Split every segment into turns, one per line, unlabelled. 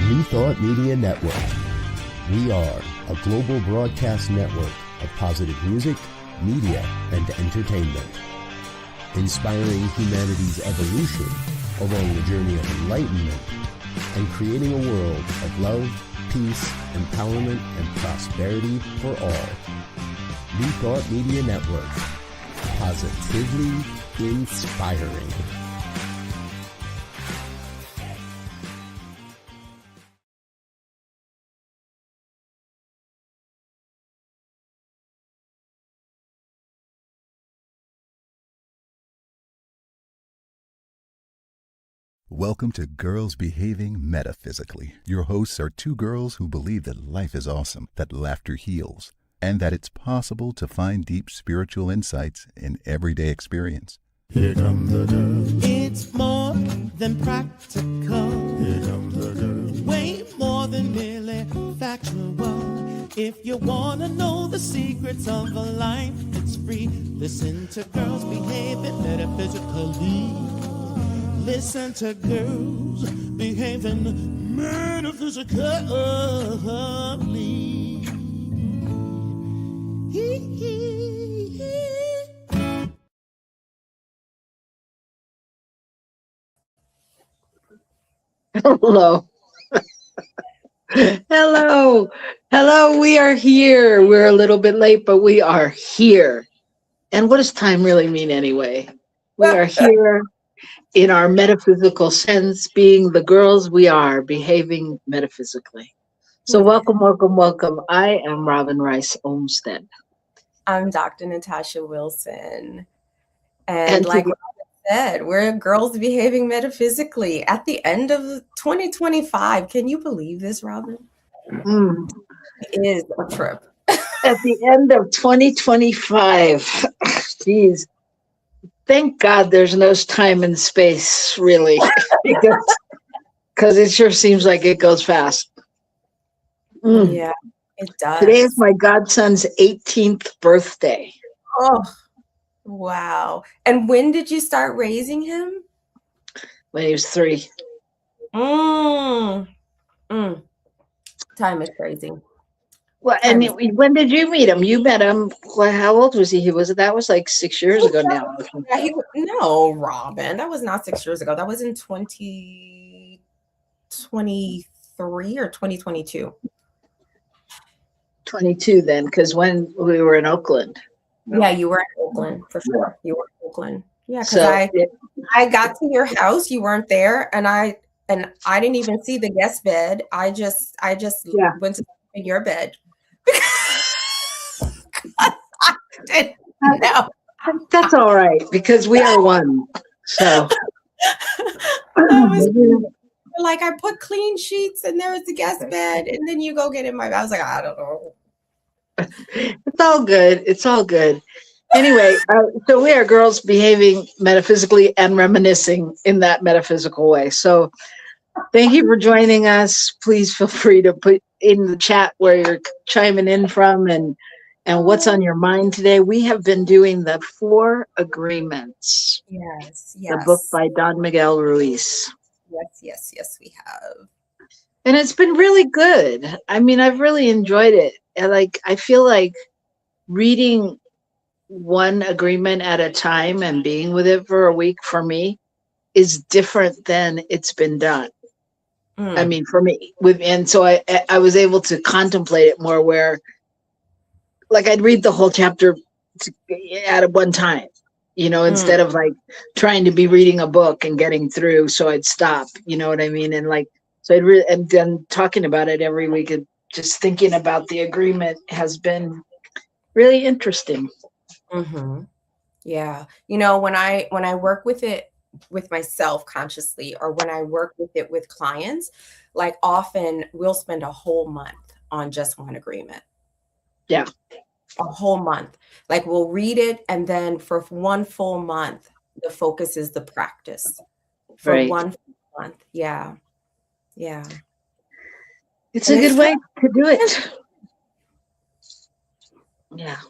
New Thought Media Network. We are a global broadcast network of positive music, media, and entertainment, inspiring humanity's evolution along the journey of enlightenment and creating a world of love, peace, empowerment, and prosperity for all. New Thought Media Network. Positively inspiring.
Welcome to Girls Behaving Metaphysically. Your hosts are two girls who believe that life is awesome, that laughter heals, and that it's possible to find deep spiritual insights in everyday experience.
Here come the girls. It's more than practical. Here come the girls. Way more than merely factual. If you want to know the secrets of a life, it's free. Listen to Girls Behaving Metaphysically. Listen to Girls Behaving Metaphysically.
Hello. Hello, we are here. We're a little bit late, but we are here. And what does time really mean anyway? We are here in our metaphysical sense, being the girls we are, behaving metaphysically. So welcome. I am Robin Rice Olmsted.
I'm Dr. Natasha Wilson. And like Robin said, we're girls behaving metaphysically at the end of 2025. Can you believe this, Robin? It is a trip.
At the end of 2025. Geez. Thank God there's no time and space, really, because it sure seems like it goes fast.
Yeah, it does.
Today is my godson's 18th birthday.
Oh, wow. And when did you start raising him?
When he was 3.
Time is crazy.
Well, and when did you meet him? You met him. Well, how old was he? That was like 6 years ago now.
No, Robin, that was not 6 years ago. That was in 2023 or 2022.
22 then, because when we were in Oakland.
Yeah, you were in Oakland for sure. You were in Oakland. Yeah, because I got to your house, you weren't there, and I didn't even see the guest bed. I just went to your bed. I didn't know.
That's all right, because we are one. So
like I put clean sheets and there was the guest bed, and then you go get in my bed. I was like, I don't know.
It's all good. Anyway, so we are girls behaving metaphysically and reminiscing in that metaphysical way. So thank you for joining us. Please feel free to put in the chat where you're chiming in from and what's on your mind today. We have been doing the 4 Agreements.
Yes.
The book by Don Miguel Ruiz.
Yes, we have.
And it's been really good. I mean, I've really enjoyed it. And I feel like reading one agreement at a time and being with it for a week for me is different than it's been done. I mean, for me, and so I was able to contemplate it more, where I'd read the whole chapter at one time, instead of trying to be reading a book and getting through. So I'd stop, you know what I mean? And so and then talking about it every week and just thinking about the agreement has been really interesting.
Yeah. When I work with it with myself consciously, or when I work with it with clients, often we'll spend a whole month on just one agreement.
Yeah.
A whole month. We'll read it, and then for one full month, the focus is the practice. For one full month. Yeah.
It's a good way to do it. Yeah.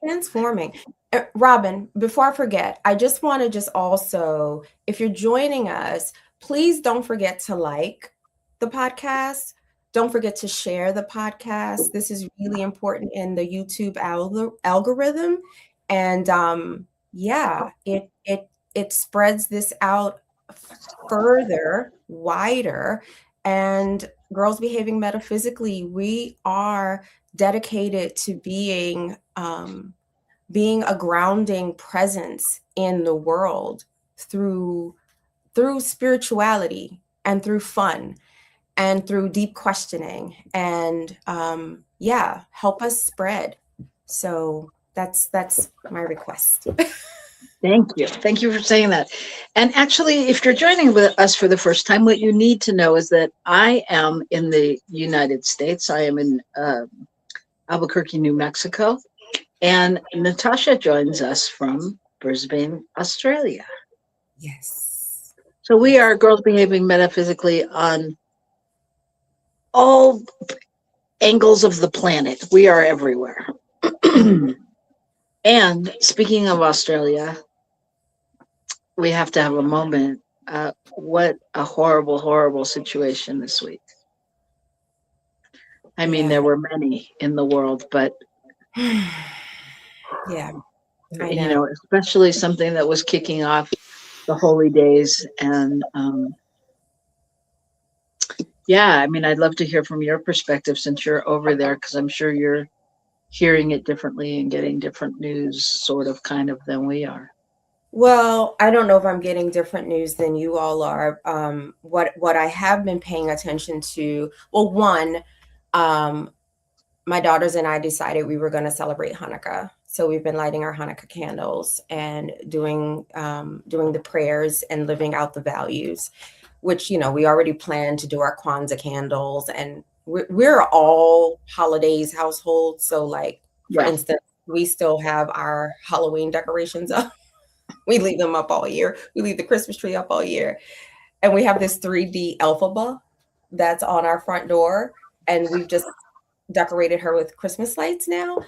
Transforming. Robin, before I forget, I just want to also, if you're joining us, please don't forget to like, the podcast. Don't forget to share the podcast. This is really important in the YouTube algorithm. And yeah, it spreads this out further, wider. And Girls Behaving Metaphysically, we are dedicated to being a grounding presence in the world through spirituality and through fun and through deep questioning, and yeah, help us spread. So that's my request.
Thank you. Thank you for saying that. And actually, if you're joining with us for the first time, what you need to know is that I am in the United States. I am in Albuquerque, New Mexico. And Natasha joins us from Brisbane, Australia.
Yes.
So we are Girls Behaving Metaphysically on all angles of the planet. We are everywhere. And speaking of Australia, we have to have a moment. What a horrible, horrible situation this week. I mean, there were many in the world, but
yeah,
you know, especially something that was kicking off the holy days. And yeah, I mean, I'd love to hear from your perspective since you're over there, because I'm sure you're hearing it differently and getting different news, sort of, kind of, than we are.
Well, I don't know if I'm getting different news than you all are. What I have been paying attention to, well, one, my daughters and I decided we were going to celebrate Hanukkah. So we've been lighting our Hanukkah candles and doing the prayers and living out the values, which, you know, we already planned to do our Kwanzaa candles, and we're all holidays household. So like, for instance, we still have our Halloween decorations up. We leave them up all year. We leave the Christmas tree up all year. And we have this 3D Elphaba that's on our front door. And we've just decorated her with Christmas lights now.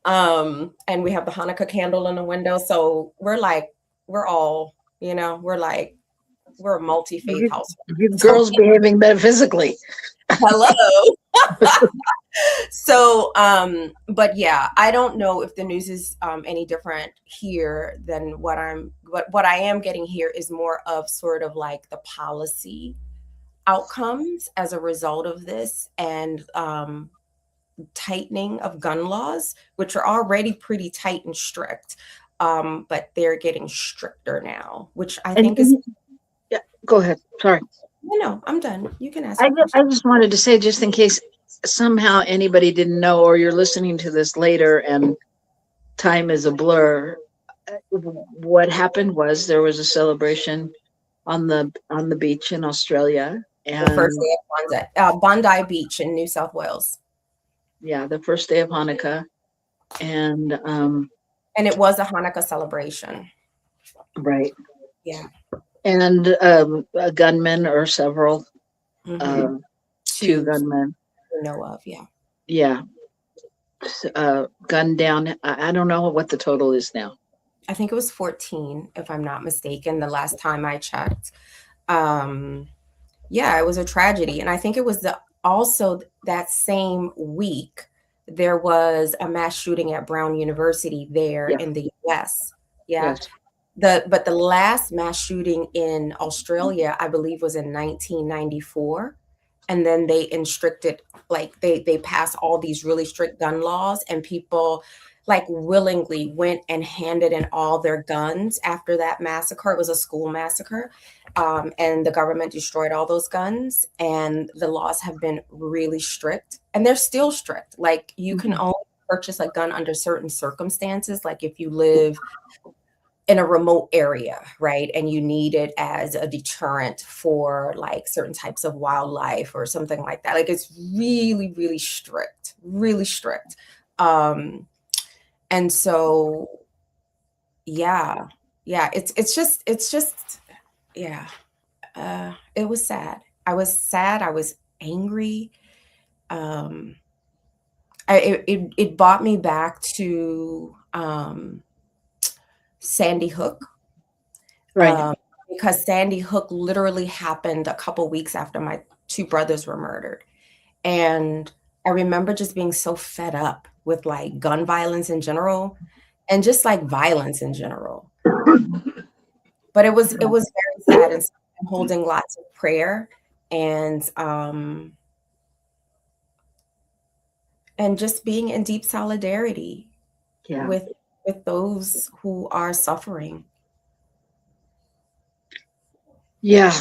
And we have the Hanukkah candle in the window. So we're all, you know, we're a multi-faith household.
Girls Behaving Metaphysically.
Hello. So, but yeah, I don't know if the news is any different here than what I am getting here is more of sort of like the policy outcomes as a result of this, and tightening of gun laws, which are already pretty tight and strict, but they're getting stricter now, which I think is.
Yeah, go ahead. Sorry.
No, I'm done. You can ask.
I just wanted to say, just in case somehow anybody didn't know, or you're listening to this later and time is a blur, what happened was there was a celebration on the beach in Australia, and
the first day of Kwanzaa, Bondi Beach in New South Wales.
Yeah, the first day of Hanukkah, and
it was a Hanukkah celebration,
right?
Yeah,
and a gunman or several, two gunmen.
Know of,
yeah, gunned down. I don't know what the total is now.
I think it was 14, if I'm not mistaken, the last time I checked. Yeah, it was a tragedy. And I think it was also that same week, there was a mass shooting at Brown University there in the US. Yeah. Yes. But the last mass shooting in Australia, I believe, was in 1994. And then they they passed all these really strict gun laws, and people like willingly went and handed in all their guns after that massacre. It was a school massacre. And the government destroyed all those guns, and the laws have been really strict, and they're still strict. Like, you can only purchase a gun under certain circumstances. Like if you live in a remote area, right, and you need it as a deterrent for like certain types of wildlife or something like that. Like, it's really, really strict, really strict. And so, yeah, it's just, yeah. It was sad. I was sad. I was angry. It brought me back to Sandy Hook,
right?
Because Sandy Hook literally happened a couple weeks after my two brothers were murdered. And I remember just being so fed up with like gun violence in general and just like violence in general. But it was very sad, and I'm holding lots of prayer and just being in deep solidarity with those who are suffering.
Yeah,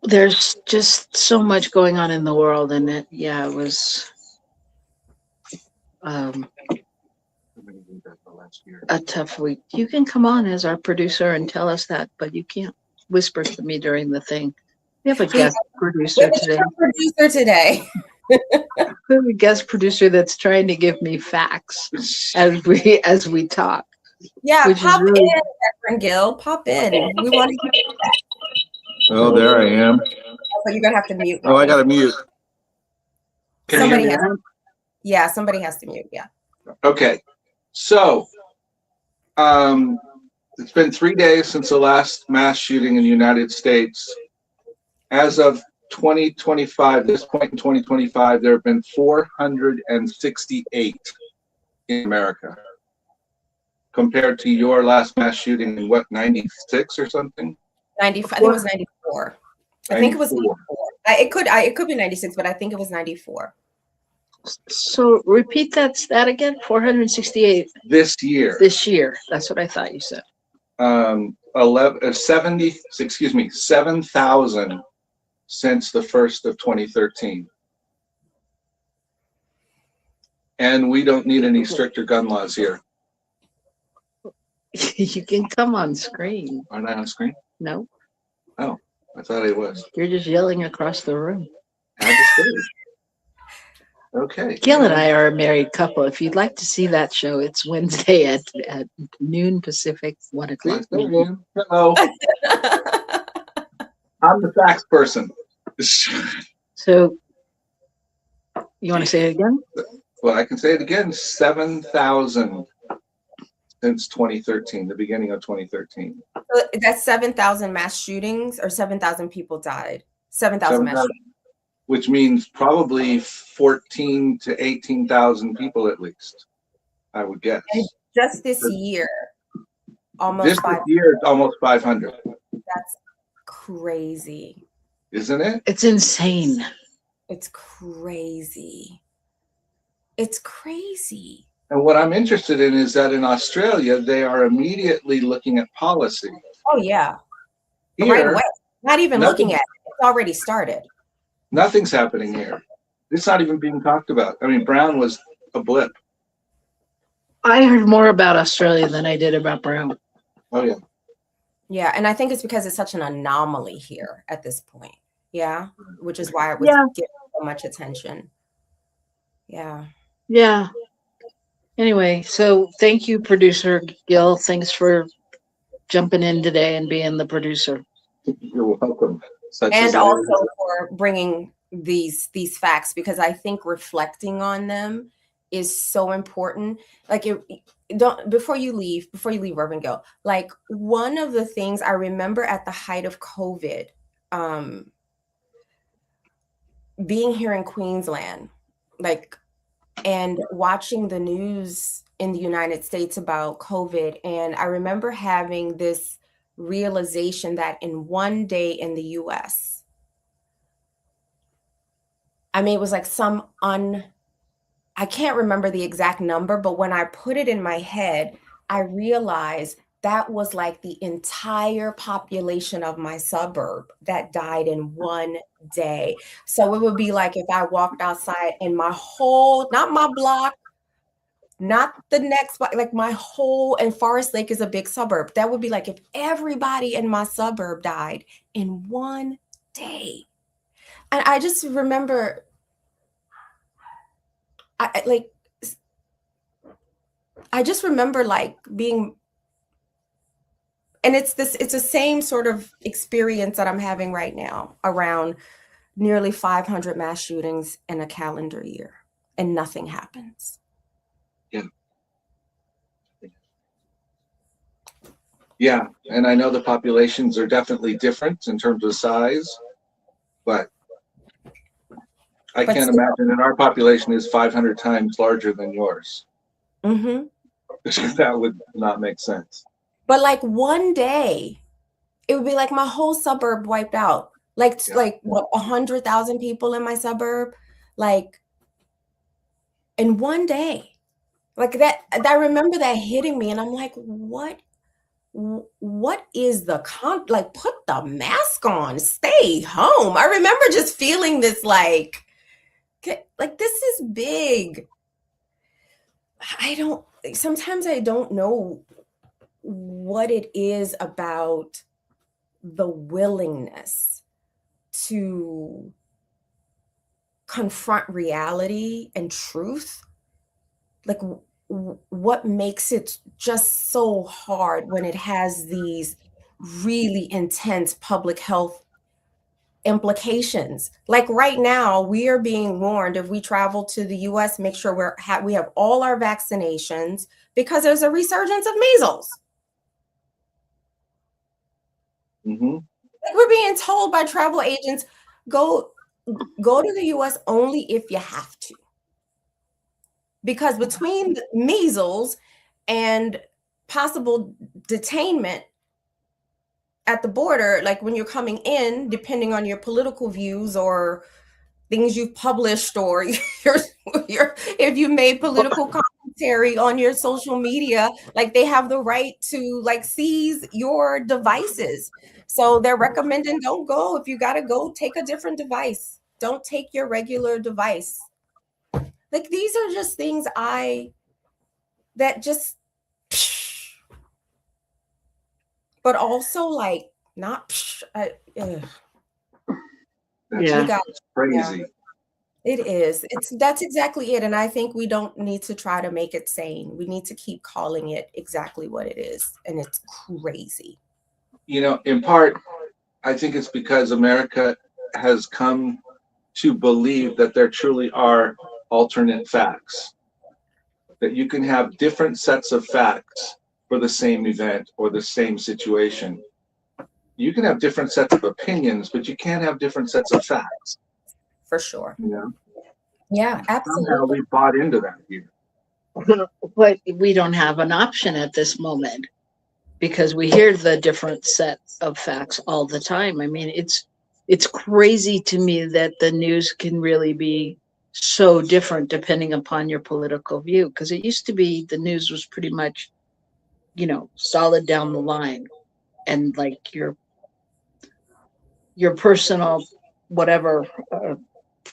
there's just so much going on in the world, and it was a tough week. You can come on as our producer and tell us that, but you can't whisper to me during the thing. We have a guest producer today. We have a guest producer that's trying to give me facts as we talk.
Yeah, pop in, Reverend Gill. Pop in. We want to.
Oh, there I am.
But you're gonna have to mute.
Oh, I gotta mute.
Somebody has to mute. Yeah.
Okay, so it's been 3 days since the last mass shooting in the United States. As of 2025, this point in 2025, there have been 468 in America, compared to your last mass shooting in what, 96 or something?
95. I think it was 94. I think it was 94. It could be 96, but I think it was 94.
So repeat that stat again. 468
this year.
This year. That's what I thought you said.
7,000 since the 1st of 2013. And we don't need any stricter gun laws here.
You can come on screen.
Aren't I on screen?
No.
Oh, I thought I was.
You're just yelling across the room.
Okay.
Gil and I are a married couple. If you'd like to see that show, it's Wednesday at noon Pacific, 1 o'clock.
Hello. I'm the facts person.
So, you want to say it again?
Well, I can say it again. 7,000 since 2013, the beginning of 2013.
So that's 7,000 mass shootings, or 7,000 people died. 7,000 mass shootings.
Which means probably 14 to 18,000 people at least, I would guess.
And just this year, almost
this 500. Year, almost 500.
That's crazy.
Isn't it?
It's insane.
It's crazy. It's crazy.
And what I'm interested in is that in Australia, they are immediately looking at policy.
Oh, yeah.
Here,
right away. Not even looking at it. It's already started.
Nothing's happening here. It's not even being talked about. I mean, Brown was a blip.
I heard more about Australia than I did about Brown.
Oh, yeah.
Yeah, and I think it's because it's such an anomaly here at this point. Yeah, which is why it was getting so much attention. Yeah.
Yeah. Anyway, so thank you, producer Gil. Thanks for jumping in today and being the producer.
You're welcome.
And also for bringing these facts, because I think reflecting on them is so important. Like, before you leave, Reverend Gil, like, one of the things I remember at the height of COVID, being here in Queensland, like, and watching the news in the United States about COVID, and I remember having this realization that in one day in the US, I mean, it was like I can't remember the exact number, but when I put it in my head, I realized that was like the entire population of my suburb that died in one day. So it would be like if I walked outside and my whole, not my block, not the next, like my whole, and Forest Lake is a big suburb. That would be like if everybody in my suburb died in one day. And I just remember, I just remember like being, and it's the same sort of experience that I'm having right now around nearly 500 mass shootings in a calendar year, and nothing happens.
Yeah, and I know the populations are definitely different in terms of size, but I
But
can't
still,
imagine, and our population is 500 times larger than yours.
mhm.
That would not make sense.
But like one day, it would be like my whole suburb wiped out. Like what, 100,000 people in my suburb, like in one day, like that. I remember that hitting me, and I'm like, what is the like? Put the mask on, stay home. I remember just feeling this like this is big. Sometimes I don't know what it is about the willingness to confront reality and truth. Like, what makes it just so hard when it has these really intense public health implications? Like right now, we are being warned, if we travel to the US, make sure we have all our vaccinations, because there's a resurgence of measles.
Mm-hmm.
Like, we're being told by travel agents, go to the US only if you have to. Because between the measles and possible detainment at the border, like when you're coming in, depending on your political views or things you've published, or if you made political commentary on your social media, like they have the right to like seize your devices. So they're recommending, don't go. If you got to go, take a different device. Don't take your regular device. Like, these are just things but also like not,
That's
Yeah.
crazy.
Yeah. It is. That's exactly it. And I think we don't need to try to make it sane. We need to keep calling it exactly what it is. And it's crazy.
You know, in part, I think it's because America has come to believe that there truly are alternate facts, that you can have different sets of facts for the same event or the same situation. You can have different sets of opinions, but you can't have different sets of facts.
For sure.
You know?
Yeah,
Somehow
absolutely.
we bought into that here.
But we don't have an option at this moment because we hear the different set of facts all the time. I mean, it's crazy to me that the news can really be so different depending upon your political view, because it used to be the news was pretty much, solid down the line, and like your personal whatever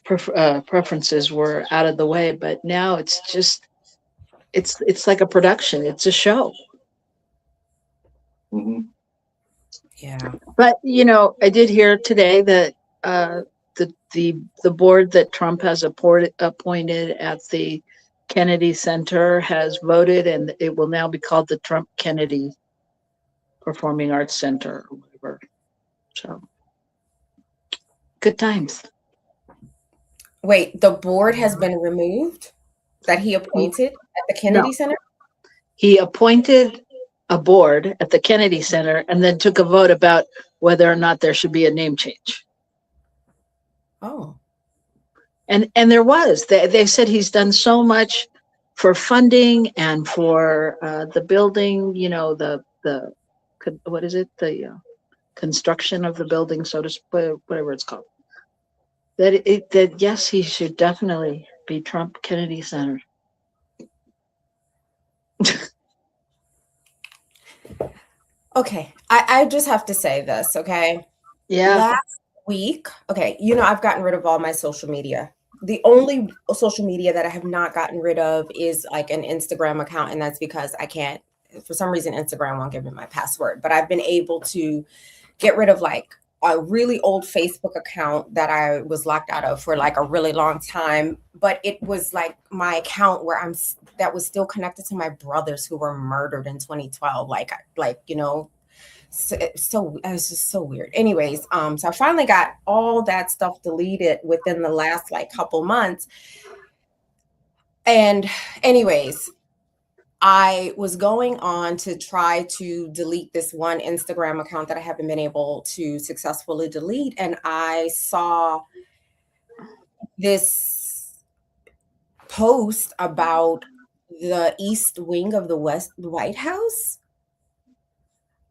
preferences were out of the way. But now it's just it's like a production. It's a show.
Mm-hmm.
Yeah.
But I did hear today that the board that Trump has appointed at the Kennedy Center has voted, and it will now be called the Trump Kennedy Performing Arts Center or whatever. So good times.
Wait, the board has been removed that he appointed at the Kennedy Center?
He appointed a board at the Kennedy Center and then took a vote about whether or not there should be a name change.
Oh.
And there was. They said he's done so much for funding and for the building, the what is it? The construction of the building, so to speak, whatever it's called. That yes, he should definitely be Trump Kennedy Center.
Okay. I just have to say this, okay?
Yeah.
Last week, okay, I've gotten rid of all my social media. The only social media that I have not gotten rid of is like an Instagram account, and that's because I can't, for some reason, Instagram won't give me my password. But I've been able to get rid of like a really old Facebook account that I was locked out of for like a really long time. But it was like my account where that was still connected to my brothers who were murdered in 2012. So it was just so weird. Anyways, so I finally got all that stuff deleted within the last like couple months. And anyways, I was going on to try to delete this one Instagram account that I haven't been able to successfully delete. And I saw this post about the East Wing of the White House.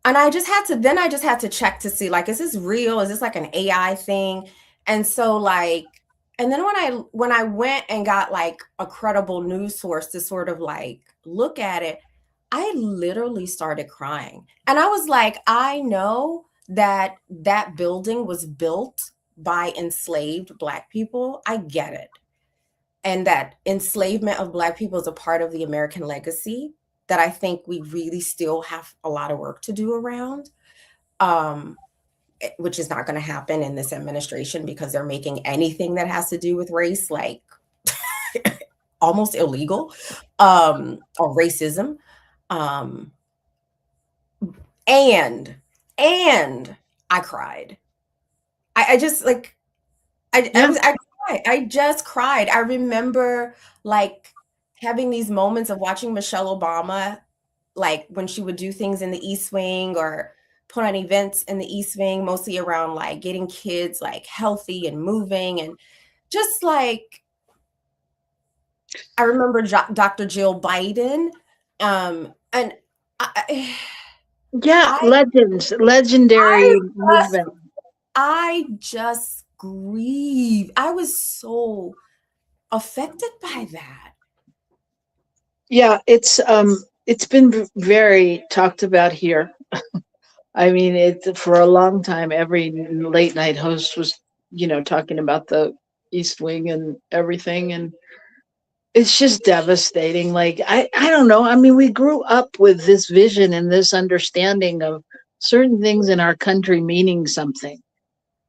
And I just had to check to see, like, is this real? Is this like an AI thing? And so like, and then when I went and got like a credible news source to sort of like look at it, I literally started crying. And I was like, I know that that building was built by enslaved Black people. I get it. And that enslavement of Black people is a part of the American legacy that I think we really still have a lot of work to do around, which is not going to happen in this administration because they're making anything that has to do with race like almost illegal, or racism. And I cried. I just like, I cried. I just cried. I remember like having these moments of watching Michelle Obama, like when she would do things in the East Wing or put on events in the East Wing, mostly around like getting kids like healthy and moving, and just like, I remember Dr. Jill Biden, and
legendary movement.
I just grieve. I was so affected by that.
Yeah, it's been very talked about here. I mean, for a long time, every late night host was, talking about the East Wing and everything, and it's just devastating. Like, I don't know. I mean, we grew up with this vision and this understanding of certain things in our country meaning something,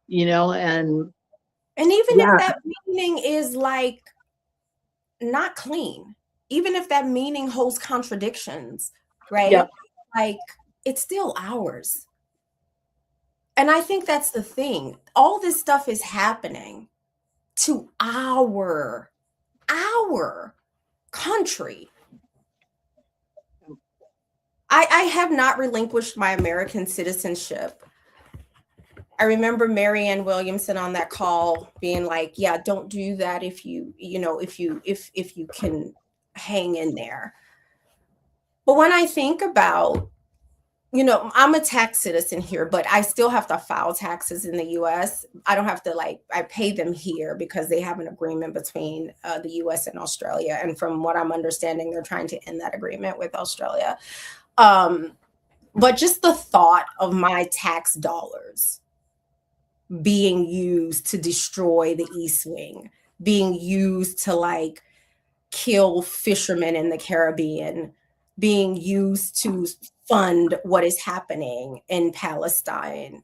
and
even if that meaning is like not clean, even if that meaning holds contradictions, right?
Yeah.
Like, it's still ours. And I think that's the thing. All this stuff is happening to our country. I have not relinquished my American citizenship. I remember Marianne Williamson on that call being like, yeah, don't do that if you can hang in there. But when I think about, I'm a tax citizen here, but I still have to file taxes in the US. I don't have to I pay them here because they have an agreement between the US and Australia. And from what I'm understanding, they're trying to end that agreement with Australia. But just the thought of my tax dollars being used to destroy the East Wing, being used to kill fishermen in the Caribbean, being used to fund what is happening in Palestine,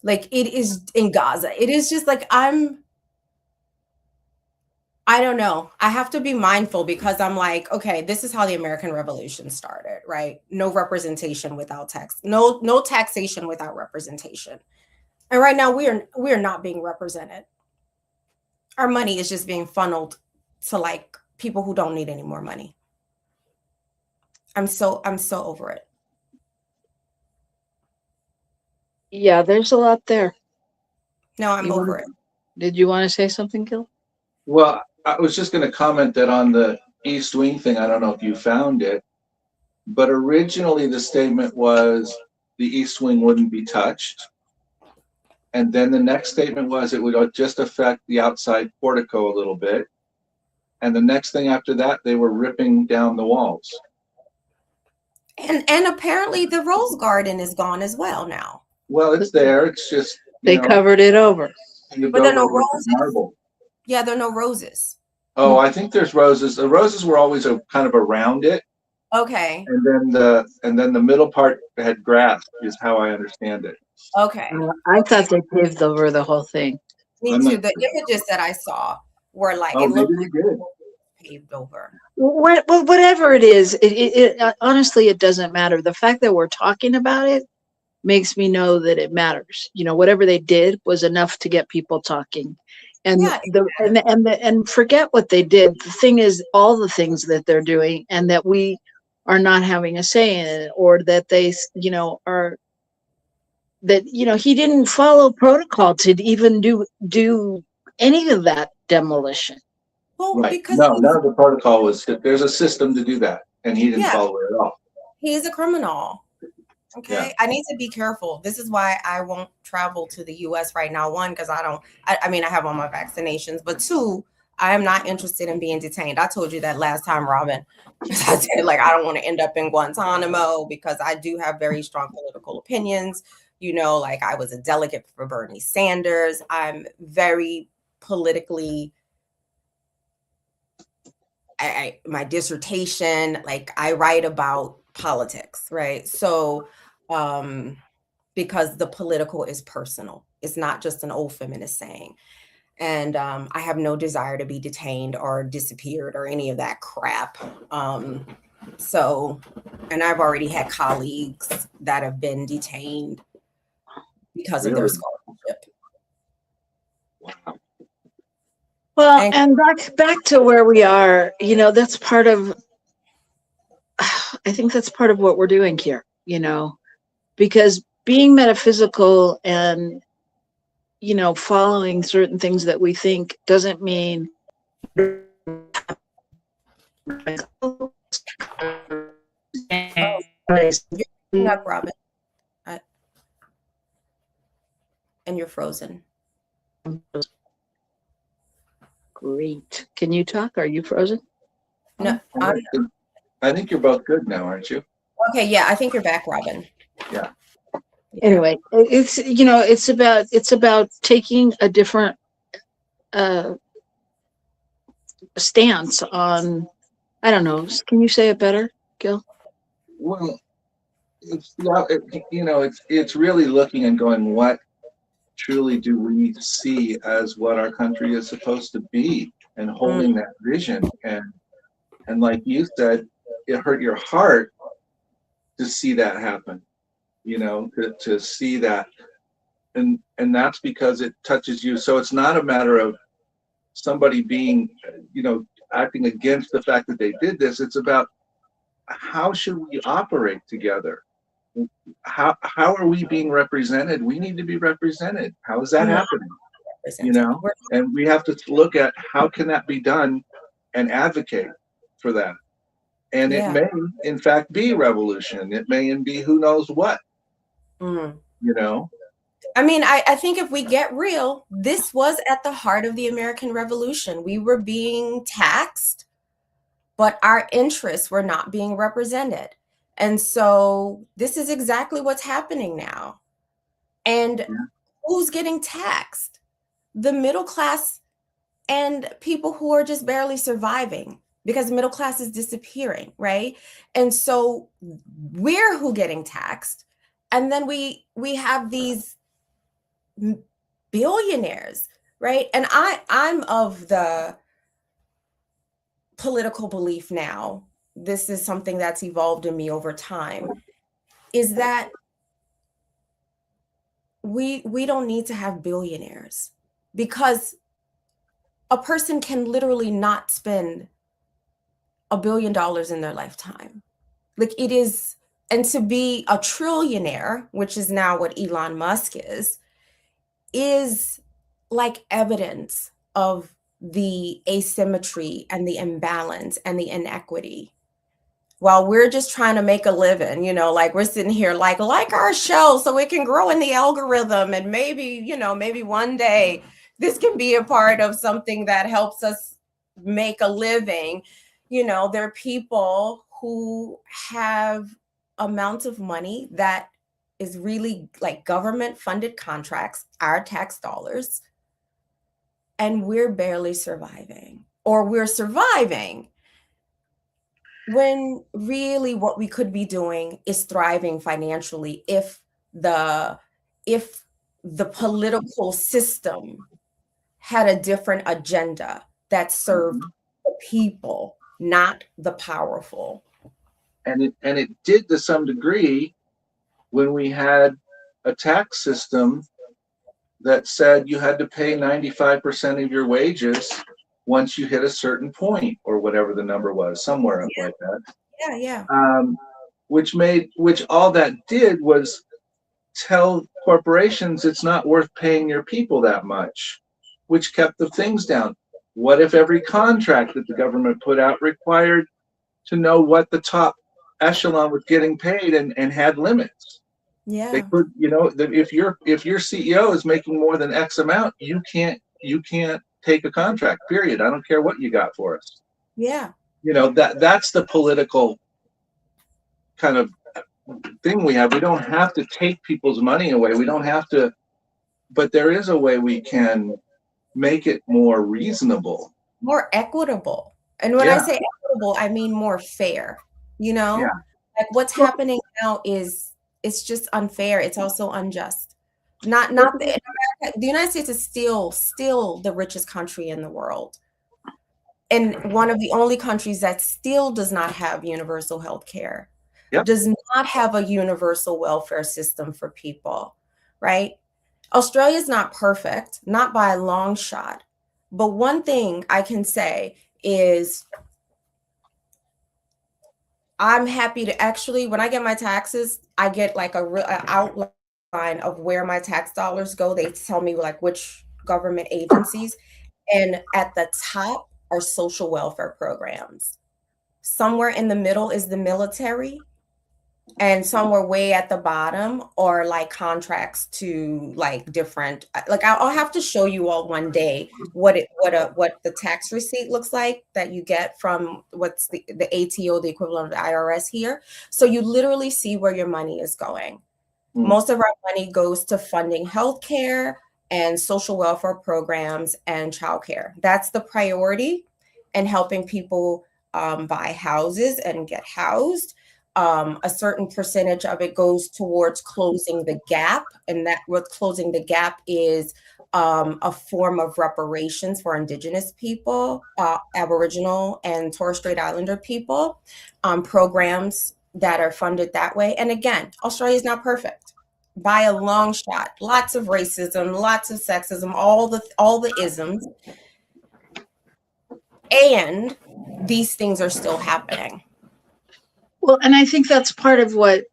like it is in Gaza. It is just like, I don't know. I have to be mindful because I'm like, okay, this is how the American Revolution started, right? No representation without tax, no taxation without representation. And right now we are not being represented. Our money is just being funneled to people who don't need any more money. I'm so over it.
Yeah, there's a lot there.
No, I'm over it.
Did you want to say something, Gil?
Well, I was just going to comment that on the East Wing thing, I don't know if you found it, but originally the statement was the East Wing wouldn't be touched. And then the next statement was it would just affect the outside portico a little bit. And the next thing after that, they were ripping down the walls.
And apparently the Rose Garden is gone as well now.
Well, it's there. It's just
they covered it over.
But there are no roses. Yeah, there are no roses.
Oh, I think there's roses. The roses were always kind of around it.
Okay.
And then the middle part had grass, is how I understand it.
Okay.
I thought they paved over the whole thing.
Me too. The images that I saw were it looked like paved over.
Well, whatever it is, it honestly, it doesn't matter. The fact that we're talking about it makes me know that it matters. Whatever they did was enough to get people talking. And and forget what they did. The thing is, all the things that they're doing, and that we are not having a say in it, or that they, are that he didn't follow protocol to even do any of that demolition.
Well,
Right.
because
No, none of the protocol was, there's a system to do that, and he didn't
yeah,
follow it at all.
he's a criminal. Okay.
Yeah.
I need to be careful. This is why I won't travel to the US right now. One, because I mean, I have all my vaccinations, but two, I am not interested in being detained. I told you that last time, Robin. I said, like, I don't want to end up in Guantanamo because I do have very strong political opinions. You know, like I was a delegate for Bernie Sanders. I'm very politically, my dissertation, like I write about politics, right? So, because the political is personal. It's not just an old feminist saying. And I have no desire to be detained or disappeared or any of that crap. So, and I've already had colleagues that have been detained because of their
Really?
scholarship.
Wow.
Well, and back to where we are, you know, that's part of, I think that's part of what we're doing here, you know, because being metaphysical and, you know, following certain things that we think doesn't mean
You're up, Robin. And you're frozen.
Great. Can you talk? Are you frozen?
No,
I think you're both good now, aren't you?
okay, yeah, I think you're back, Robin.
Yeah.
Anyway, it's, you know, it's about taking a different stance on, I don't know, can you say it better, Gil?
Well, it's really looking and going, what truly do we see as what our country is supposed to be, and holding that vision. And like you said, it hurt your heart to see that happen, you know, to see that. And that's because it touches you. So it's not a matter of somebody being, you know, acting against the fact that they did this. It's about, how should we operate together? How are we being represented? We need to be represented. How is that happening? You know, and we have to look at how can that be done and advocate for that. And it may, in fact, be revolution. It may be who knows what, you know.
I mean, I think if we get real, this was at the heart of the American Revolution. We were being taxed, but our interests were not being represented. And so this is exactly what's happening now. And who's getting taxed? The middle class and people who are just barely surviving, because the middle class is disappearing, right? And so we're who getting taxed. And then we have these billionaires, right? And I'm of the political belief now, this is something that's evolved in me over time, is that we don't need to have billionaires, because a person can literally not spend $1 billion in their lifetime. Like it is, and to be a trillionaire, which is now what Elon Musk is like evidence of the asymmetry and the imbalance and the inequity. While we're just trying to make a living, you know, like we're sitting here like our show so it can grow in the algorithm, and maybe, you know, maybe one day this can be a part of something that helps us make a living. You know, there are people who have amounts of money that is really like government funded contracts, our tax dollars, and we're barely surviving, or we're surviving when really what we could be doing is thriving financially if the political system had a different agenda that served the people, not the powerful.
And it did to some degree when we had a tax system that said you had to pay 95% of your wages once you hit a certain point, or whatever the number was, somewhere up like that. Which all that did was tell corporations it's not worth paying your people that much. which kept the things down. What if every contract that the government put out required to know what the top echelon was getting paid and had limits?
Yeah.
They could, if your CEO is making more than X amount, you can't take a contract, period. I don't care what you got for us.
Yeah.
That's the political kind of thing we have. We don't have to take people's money away. We don't have to, but there is a way we can make it more reasonable,
more equitable. And when I say equitable, I mean more fair. Like what's happening now it's just unfair. It's also unjust. Not the United States is still the richest country in the world, and one of the only countries that still does not have universal health care.
Yep.
Does not have a universal welfare system for people, right? Australia's not perfect, not by a long shot. But one thing I can say is I'm happy to actually, when I get my taxes, I get like a outline of where my tax dollars go. They tell me like which government agencies, and at the top are social welfare programs. Somewhere in the middle is the military, and somewhere way at the bottom are like contracts to like different, like I'll have to show you all one day what the tax receipt looks like that you get from what's the ATO, the equivalent of the IRS here. So you literally see where your money is going. Most of our money goes to funding healthcare and social welfare programs and childcare. That's the priority, and helping people buy houses and get housed. A certain percentage of it goes towards closing the gap, and that what closing the gap is a form of reparations for Indigenous people, Aboriginal and Torres Strait Islander people, programs that are funded that way. And again, Australia is not perfect by a long shot. Lots of racism, lots of sexism, all the isms, and these things are still happening.
Well, and I think that's part of what,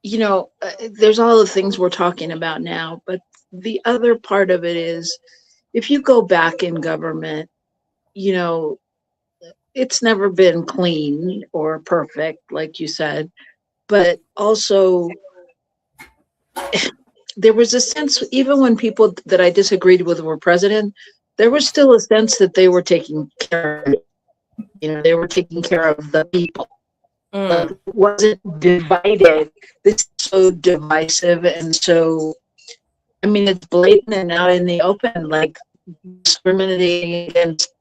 there's all the things we're talking about now, but the other part of it is if you go back in government, it's never been clean or perfect, like you said, but also there was a sense, even when people that I disagreed with were president, there was still a sense that they were taking care of, they were taking care of the people. It wasn't divided. This is so divisive, and so, I mean, it's blatant and out in the open, like discriminating against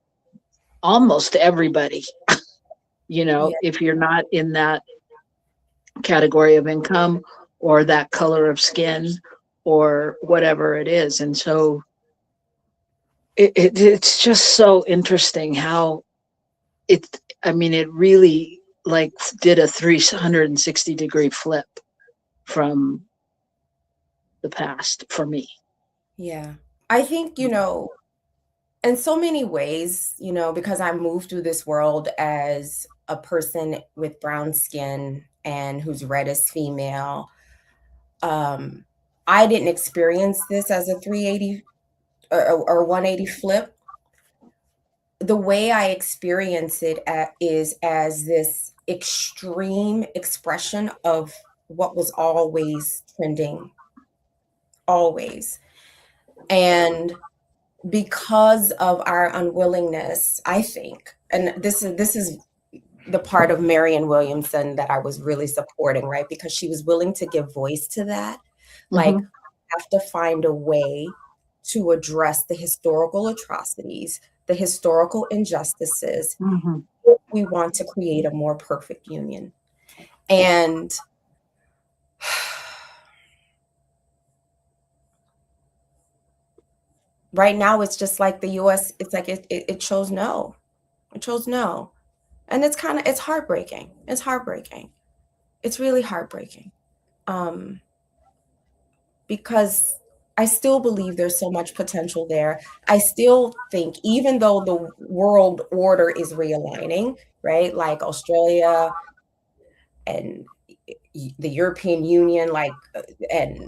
almost everybody. If you're not in that category of income or that color of skin or whatever it is, and so it's just so interesting how it really like did a 360-degree flip from the past for me.
Yeah. I think, in so many ways, because I moved through this world as a person with brown skin and who's red as female, I didn't experience this as a 380 or 180 flip. The way I experience it is as this extreme expression of what was always trending, always. And because of our unwillingness, I think, and this is the part of Marianne Williamson that I was really supporting, right? Because she was willing to give voice to that. Like, have to find a way to address the historical atrocities, the historical injustices. We want to create a more perfect union. And right now, it's just like the US, it's like it chose no. It chose no. And it's heartbreaking. It's heartbreaking. It's really heartbreaking. Because I still believe there's so much potential there. I still think, even though the world order is realigning, right? Like Australia and the European Union, and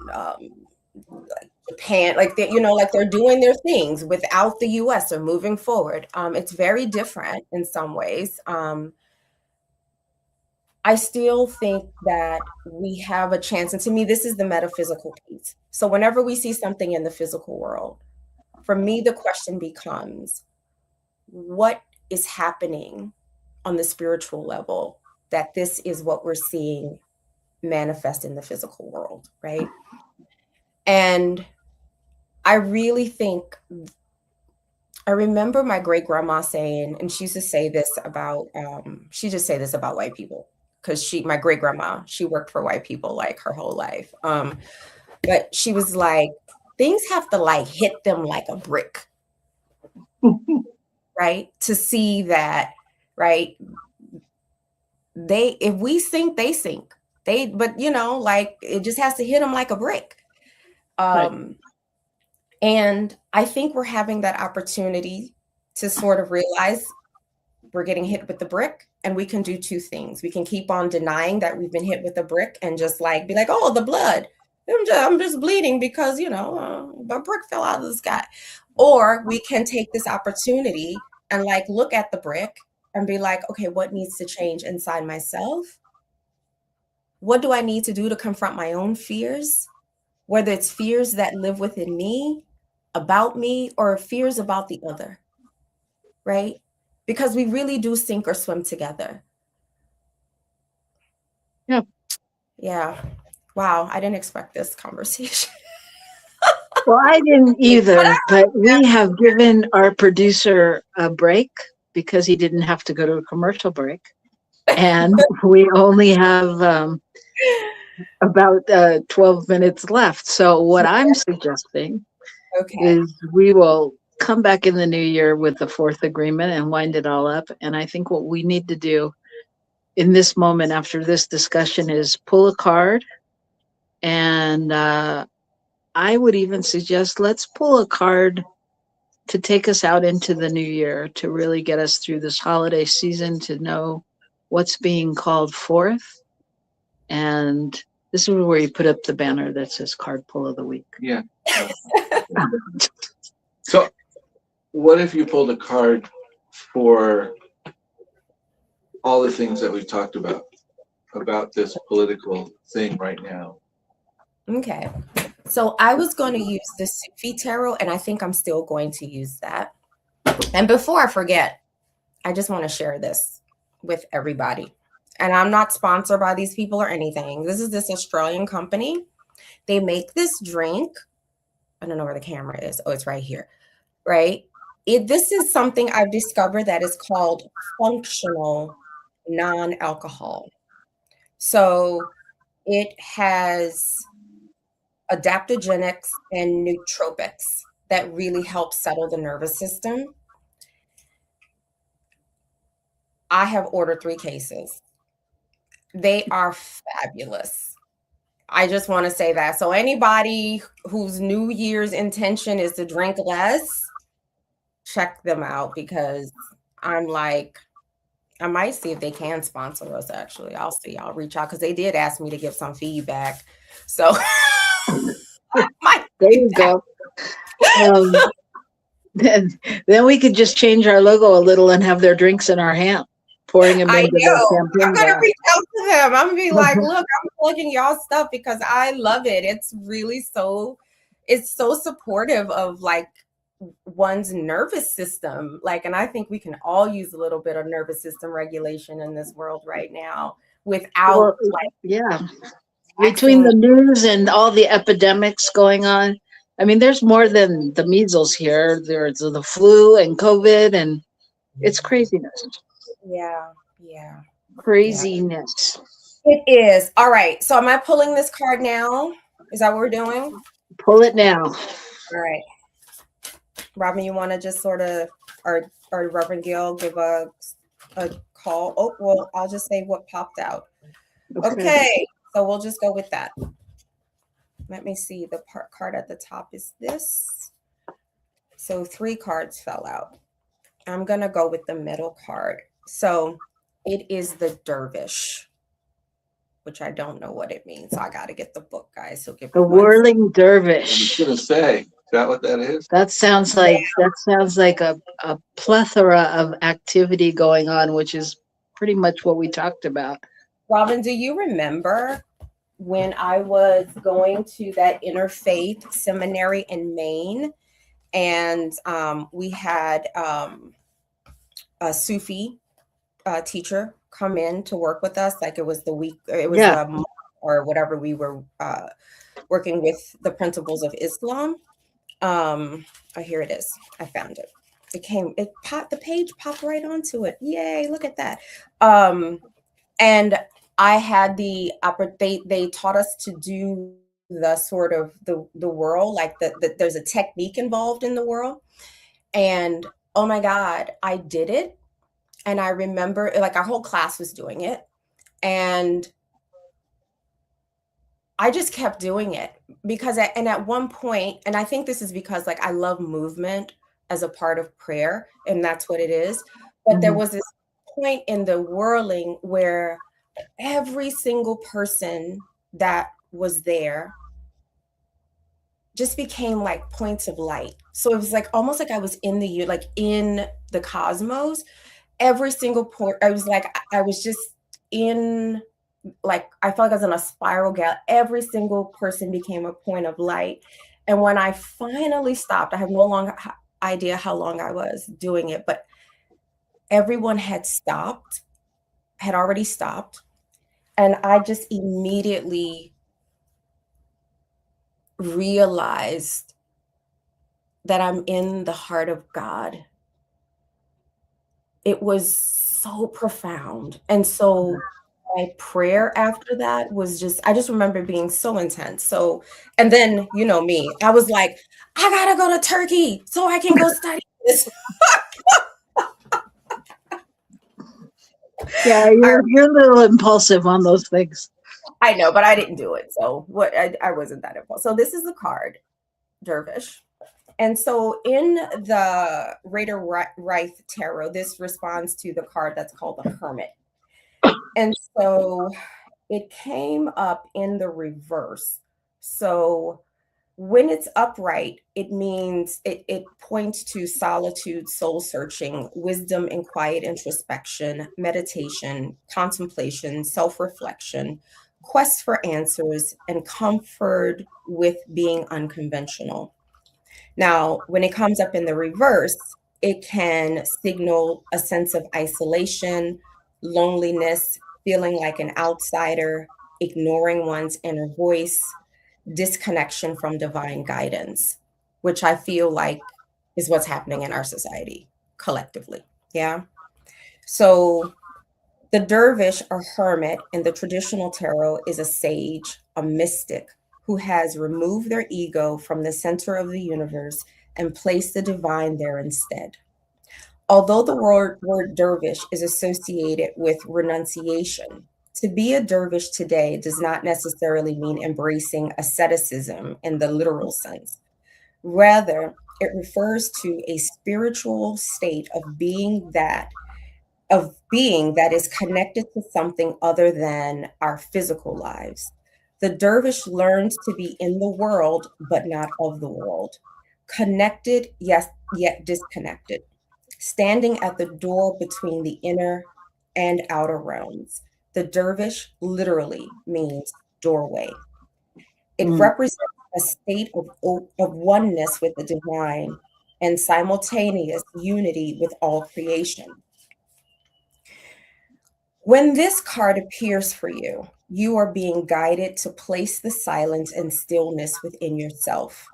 Japan, like they, you know, like they're doing their things without the US. They're moving forward. It's very different in some ways. I still think that we have a chance. And to me, this is the metaphysical piece. So whenever we see something in the physical world, for me, the question becomes, what is happening on the spiritual level that this is what we're seeing manifest in the physical world, right? And I really think, I remember my great grandma saying, and she used to say this about, she just say this about white people, because my great grandma, she worked for white people like her whole life. But she was like, things have to like hit them like a brick, right? To see that, right? If we sink, they sink. But you know, like it just has to hit them like a brick. Right. And I think we're having that opportunity to sort of realize we're getting hit with the brick, and we can do two things. We can keep on denying that we've been hit with a brick and just like be like, oh, the blood. I'm just bleeding because, you know, a brick fell out of the sky. Or we can take this opportunity and like look at the brick and be like, okay, what needs to change inside myself? What do I need to do to confront my own fears? Whether it's fears that live within me, about me, or fears about the other, right? Because we really do sink or swim together.
Yeah.
Yeah. Wow. I didn't expect this conversation.
Well, I didn't either, but we have given our producer a break because he didn't have to go to a commercial break. And we only have about 12 minutes left. So what I'm suggesting is we will come back in the new year with the fourth agreement and wind it all up. And I think what we need to do in this moment after this discussion is pull a card. And I would even suggest let's pull a card to take us out into the new year, to really get us through this holiday season, to know what's being called forth. And this is where you put up the banner that says card pull of the week.
Yeah. So what if you pulled a card for all the things that we've talked about this political thing right now?
Okay. So I was going to use the Sufi tarot, and I think I'm still going to use that. And before I forget, I just want to share this with everybody. And I'm not sponsored by these people or anything. This is this Australian company. They make this drink. I don't know where the camera is. Oh, it's right here, right? This is something I've discovered that is called functional non-alcohol. So it has adaptogenics and nootropics that really help settle the nervous system. I have ordered 3 cases. They are fabulous. I just want to say that. So anybody whose New Year's intention is to drink less, check them out, because I'm like, I might see if they can sponsor us, actually. I'll see. I'll reach out, because they did ask me to give some feedback. So
there you go. Then we could just change our logo a little and have their drinks in our hand, pouring them into the campaign.
I'm going to reach out to them. I'm going to be like, look, I'm plugging y'all stuff because I love it. It's really it's so supportive of like one's nervous system. Like, and I think we can all use a little bit of nervous system regulation in this world right now without
between the news and all the epidemics going on. I mean, there's more than the measles here. There's the flu and COVID, and it's craziness.
Yeah.
Craziness.
It is. All right. So am I pulling this card now? Is that what we're doing?
Pull it now.
All right. Robin, you want to just sort of, or Reverend Gill, give a call? Oh, well, I'll just say what popped out. Okay. So we'll just go with that. Let me see. The card at the top is this. So 3 cards fell out. I'm going to go with the middle card. So it is the dervish. which I don't know what it means. So I got to get the book, guys. So give me
The
1 second.
whirling
I was
dervish.
gonna say, is that what that is?
That sounds like a plethora of activity going on, which is pretty much what we talked about.
Robin, do you remember when I was going to that interfaith seminary in Maine, and we had a Sufi teacher come in to work with us? Like it was the week, it was
Yeah.
a month or whatever. We were working with the principles of Islam. Oh, here it is. I found it. The page popped right onto it. Yay, look at that. And I had they taught us to do the sort of the whirl, like there's a technique involved in the whirl. And oh my God, I did it. And I remember like our whole class was doing it. And I just kept doing it because at one point, and I think this is because like I love movement as a part of prayer, and that's what it is. But there was this point in the whirling where every single person that was there just became like points of light. So it was like almost like I was in the cosmos. Every single point, I was just in, like I felt like I was in a spiral gap. Every single person became a point of light. And when I finally stopped, I have no longer idea how long I was doing it, but everyone had already stopped. And I just immediately realized that I'm in the heart of God. It was so profound. And so my prayer after that was I just remember being so intense. So, and then, you know me, I was like, I gotta go to Turkey so I can go study this.
Yeah, you're a little impulsive on those things.
I know, but I didn't do it. So I wasn't that impulsive. So this is the card, Dervish. And so in the Rider-Waite Tarot, this responds to the card that's called the Hermit. And so it came up in the reverse. So when it's upright, it means it points to solitude, soul searching, wisdom and quiet introspection, meditation, contemplation, self-reflection, quest for answers, and comfort with being unconventional. Now, when it comes up in the reverse, it can signal a sense of isolation, loneliness, feeling like an outsider, ignoring one's inner voice, disconnection from divine guidance, which I feel like is what's happening in our society collectively. Yeah. So the dervish or hermit in the traditional tarot is a sage, a mystic who has removed their ego from the center of the universe and placed the divine there instead. Although the word dervish is associated with renunciation, to be a dervish today does not necessarily mean embracing asceticism in the literal sense. Rather, it refers to a spiritual state of being that is connected to something other than our physical lives. The dervish learns to be in the world, but not of the world. Connected, yes, yet disconnected. Standing at the door between the inner and outer realms. The dervish literally means doorway. It represents a state of oneness with the divine and simultaneous unity with all creation. When this card appears for you, you are being guided to place the silence and stillness within yourself.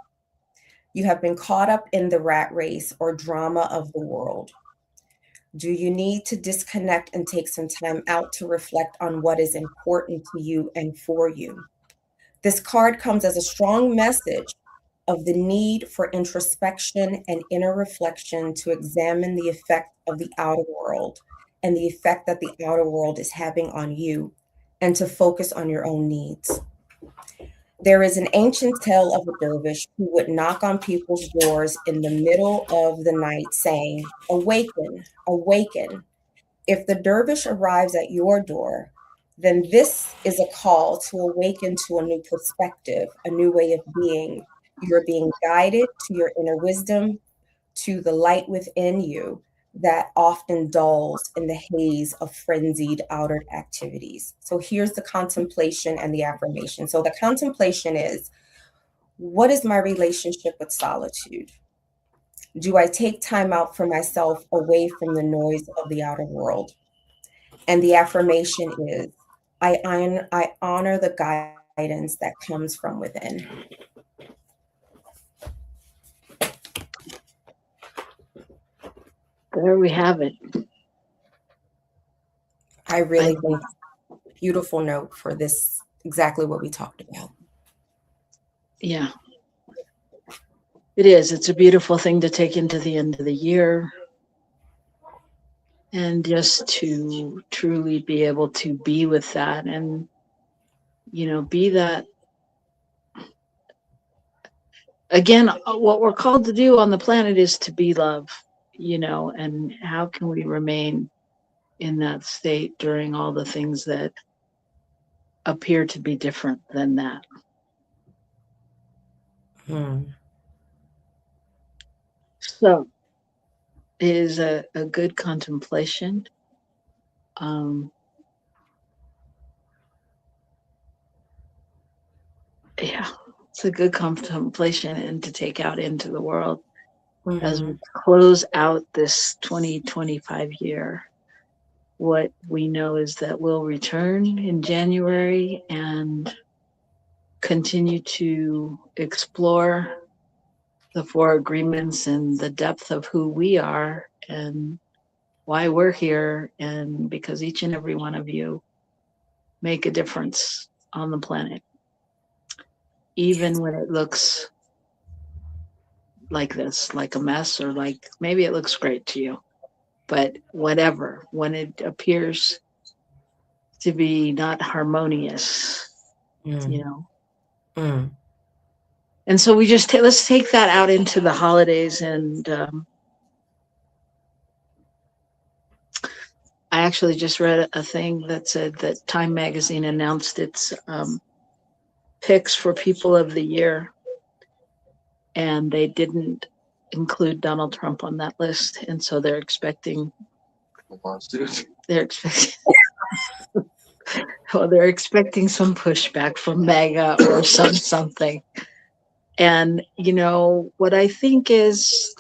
You have been caught up in the rat race or drama of the world. Do you need to disconnect and take some time out to reflect on what is important to you and for you? This card comes as a strong message of the need for introspection and inner reflection to examine the effect of the outer world and the effect that the outer world is having on you, and to focus on your own needs. There is an ancient tale of a dervish who would knock on people's doors in the middle of the night saying, "Awaken, awaken." If the dervish arrives at your door, then this is a call to awaken to a new perspective, a new way of being. You're being guided to your inner wisdom, to the light within you that often dulls in the haze of frenzied outer activities. So here's the contemplation and the affirmation. So the contemplation is, what is my relationship with solitude? Do I take time out for myself away from the noise of the outer world? And the affirmation is, I honor the guidance that comes from within.
There we have it.
I really think beautiful note for this, exactly what we talked about.
Yeah. It is. It's a beautiful thing to take into the end of the year. And just to truly be able to be with that and, be that. Again, what we're called to do on the planet is to be love, and how can we remain in that state during all the things that appear to be different than that? So it is a good contemplation. Yeah, it's a good contemplation and to take out into the world as we close out this 2025 year. What we know is that we'll return in January and continue to explore the 4 agreements and the depth of who we are and why we're here, and because each and every one of you make a difference on the planet, even when it looks like this, like a mess, or like maybe it looks great to you, but whatever, when it appears to be not harmonious, And so we just let's take that out into the holidays. And I actually just read a thing that said that Time Magazine announced its picks for People of the Year, and they didn't include Donald Trump on that list, and so they're expecting they're expecting some pushback from MAGA or something. And what I think is,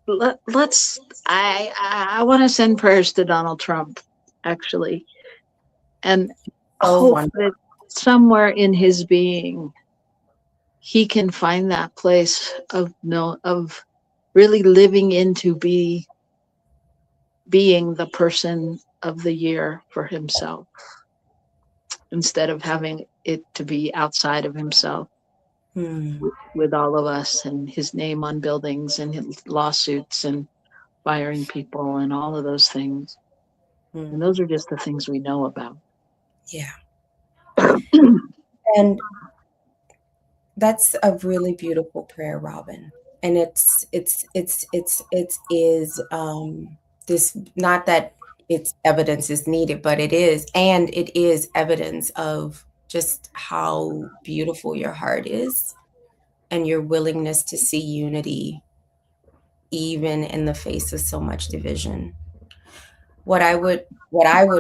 let's I want to send prayers to Donald Trump, actually, and hope that somewhere in his being he can find that place of really living into being the person of the year for himself, instead of having it to be outside of himself with all of us and his name on buildings and his lawsuits and firing people and all of those things. And those are just the things we know about.
Yeah. And that's a really beautiful prayer, Robin. And it is this, not that it's evidence is needed, but it is evidence of just how beautiful your heart is and your willingness to see unity even in the face of so much division. What I would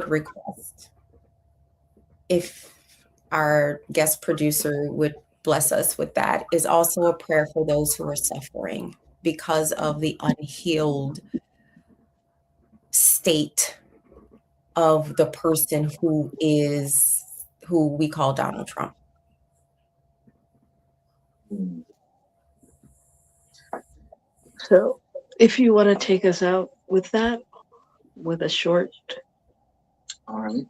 request, if our guest producer would bless us with that, is also a prayer for those who are suffering because of the unhealed state of the person who we call Donald Trump.
So if you want to take us out with that, with a short.
All right.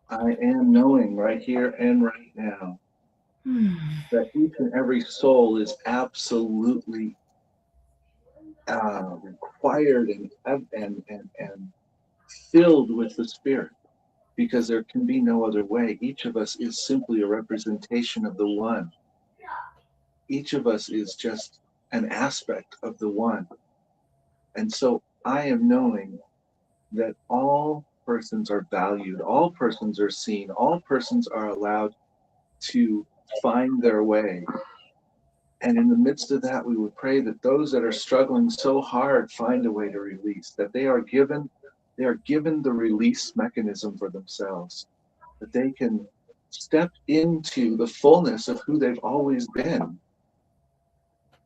I am knowing right here and right now that each and every soul is absolutely required and filled with the Spirit, because there can be no other way. Each of us is simply a representation of the One. Each of us is just an aspect of the One. And so I am knowing that all persons are valued, all persons are seen, all persons are allowed to find their way. And in the midst of that, we would pray that those that are struggling so hard find a way to release, that they are given the release mechanism for themselves, that they can step into the fullness of who they've always been,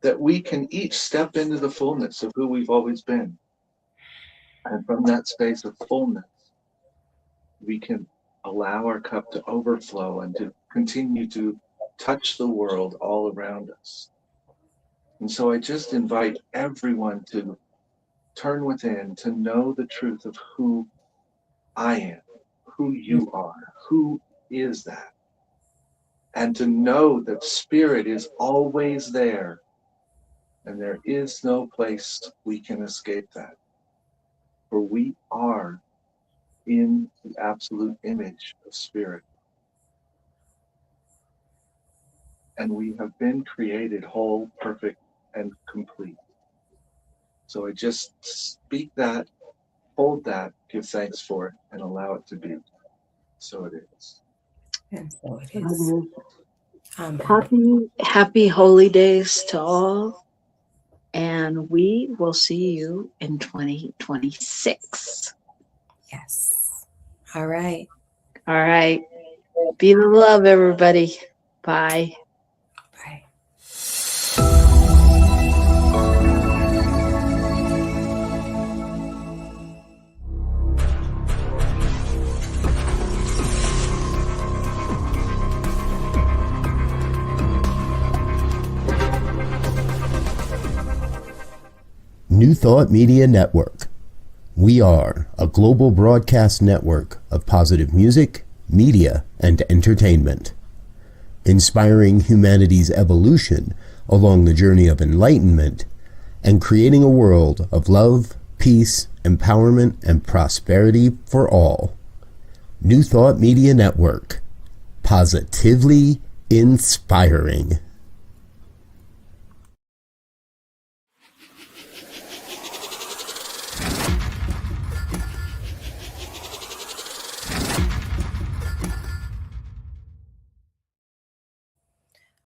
that we can each step into the fullness of who we've always been. And from that space of fullness, we can allow our cup to overflow and to continue to touch the world all around us. And so I just invite everyone to turn within, to know the truth of who I am, who you are, who is that? And to know that spirit is always there, and there is no place we can escape that. For we are in the absolute image of spirit. And we have been created whole, perfect, and complete. So I just speak that, hold that, give thanks for it, and allow it to be. So it is.
And so it is.
Happy holy days to all. And we will see you in 2026.
Yes. All right.
All right. Be the love, everybody. Bye.
Bye.
New Thought Media Network. We are a global broadcast network of positive music, media, and entertainment, inspiring humanity's evolution along the journey of enlightenment and creating a world of love, peace, empowerment, and prosperity for all. New Thought Media Network. Positively inspiring.